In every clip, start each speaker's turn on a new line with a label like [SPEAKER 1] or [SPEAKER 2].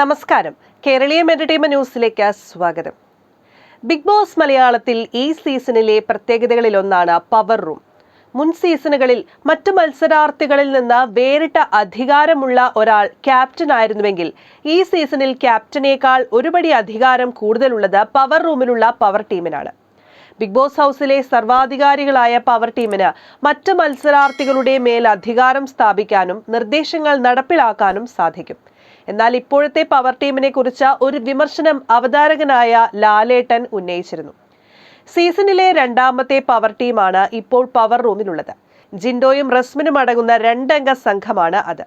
[SPEAKER 1] നമസ്കാരം. കേരളീയം എന്റർടൈൻമെന്റ് ന്യൂസിലേക്ക് സ്വാഗതം. ബിഗ് ബോസ് മലയാളത്തിൽ ഈ സീസണിലെ പ്രത്യേകതകളിലൊന്നാണ് പവർ റൂം. മുൻ സീസണുകളിൽ മറ്റു മത്സരാർത്ഥികളിൽ നിന്ന് വേറിട്ട അധികാരമുള്ള ഒരാൾ ക്യാപ്റ്റൻ ആയിരുന്നുവെങ്കിൽ ഈ സീസണിൽ ക്യാപ്റ്റനേക്കാൾ ഒരുപടി അധികാരം കൂടുതലുള്ളത് പവർ റൂമിലുള്ള പവർ ടീമിനാണ്. ബിഗ് ബോസ് ഹൗസിലെ സർവാധികാരികളായ പവർ ടീമിന് മറ്റ് മത്സരാർത്ഥികളുടെ മേൽ അധികാരം സ്ഥാപിക്കാനും നിർദ്ദേശങ്ങൾ നടപ്പിലാക്കാനും സാധിക്കും. എന്നാൽ ഇപ്പോഴത്തെ പവർ ടീമിനെ കുറിച്ച് ഒരു വിമർശനം അവതാരകനായ ലാലേട്ടൻ ഉന്നയിച്ചിരുന്നു. സീസണിലെ രണ്ടാമത്തെ പവർ ടീമാണ് ഇപ്പോൾ പവർ റൂമിലുള്ളത്. ജിൻഡോയും റസ്മിനും അടങ്ങുന്ന 2 അംഗ സംഘമാണ് അത്.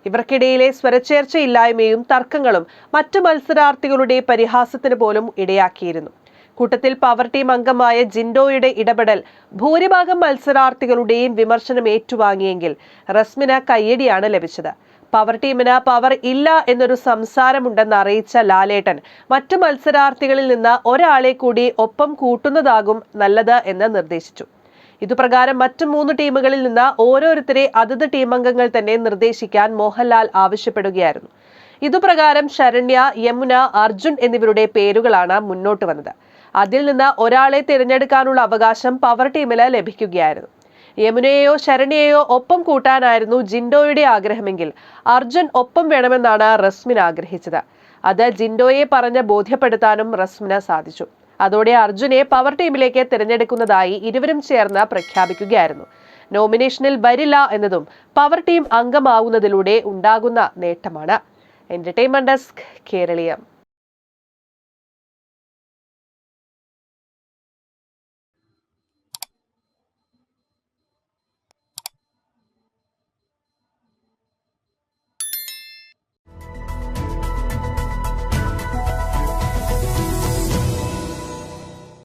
[SPEAKER 1] ഇവർക്കിടയിലെ സ്വരച്ചേർച്ചയില്ലായ്മയും തർക്കങ്ങളും മറ്റു മത്സരാർത്ഥികളുടെ പരിഹാസത്തിന് പോലും ഇടയാക്കിയിരുന്നു. കൂട്ടത്തിൽ പവർ ടീം അംഗമായ ജിൻഡോയുടെ ഇടപെടൽ ഭൂരിഭാഗം മത്സരാർത്ഥികളുടെയും വിമർശനം ഏറ്റുവാങ്ങിയെങ്കിൽ റസ്മിന് കയ്യടിയാണ് ലഭിച്ചത്. പവർ ടീമിന് പവർ ഇല്ല എന്നൊരു സംസാരമുണ്ടെന്ന് അറിയിച്ച ലാലേട്ടൻ മറ്റു മത്സരാർത്ഥികളിൽ നിന്ന് ഒരാളെ കൂടി ഒപ്പം കൂട്ടുന്നതാകും നല്ലത് എന്ന് നിർദ്ദേശിച്ചു. ഇതുപ്രകാരം മറ്റു 3 ടീമുകളിൽ നിന്ന് ഓരോരുത്തരെ അതത് ടീമംഗങ്ങൾ തന്നെ നിർദ്ദേശിക്കാൻ മോഹൻലാൽ ആവശ്യപ്പെടുകയായിരുന്നു. ഇതുപ്രകാരം ശരണ്യ, യമുന, അർജുൻ എന്നിവരുടെ പേരുകളാണ് മുന്നോട്ട് വന്നത്. അതിൽ നിന്ന് ഒരാളെ തിരഞ്ഞെടുക്കാനുള്ള അവകാശം പവർ ടീമിന് ലഭിക്കുകയായിരുന്നു. യമുനയെയോ ശരണ്യയെയോ ഒപ്പം കൂട്ടാനായിരുന്നു ജിൻഡോയുടെ ആഗ്രഹമെങ്കിൽ അർജുൻ ഒപ്പം വേണമെന്നാണ് റസ്മിൻ ആഗ്രഹിച്ചത്. അത് ജിൻഡോയെ പറഞ്ഞ് ബോധ്യപ്പെടുത്താനും റസ്മിന് സാധിച്ചു. അതോടെ അർജുനെ പവർ ടീമിലേക്ക് തിരഞ്ഞെടുക്കുന്നതായി ഇരുവരും ചേർന്ന് പ്രഖ്യാപിക്കുകയായിരുന്നു. നോമിനേഷനിൽ വരില്ല എന്നതും പവർ ടീം അംഗമാവുന്നതിലൂടെ ഉണ്ടാകുന്ന നേട്ടമാണ്. Entertainment desk, Keraleeyam.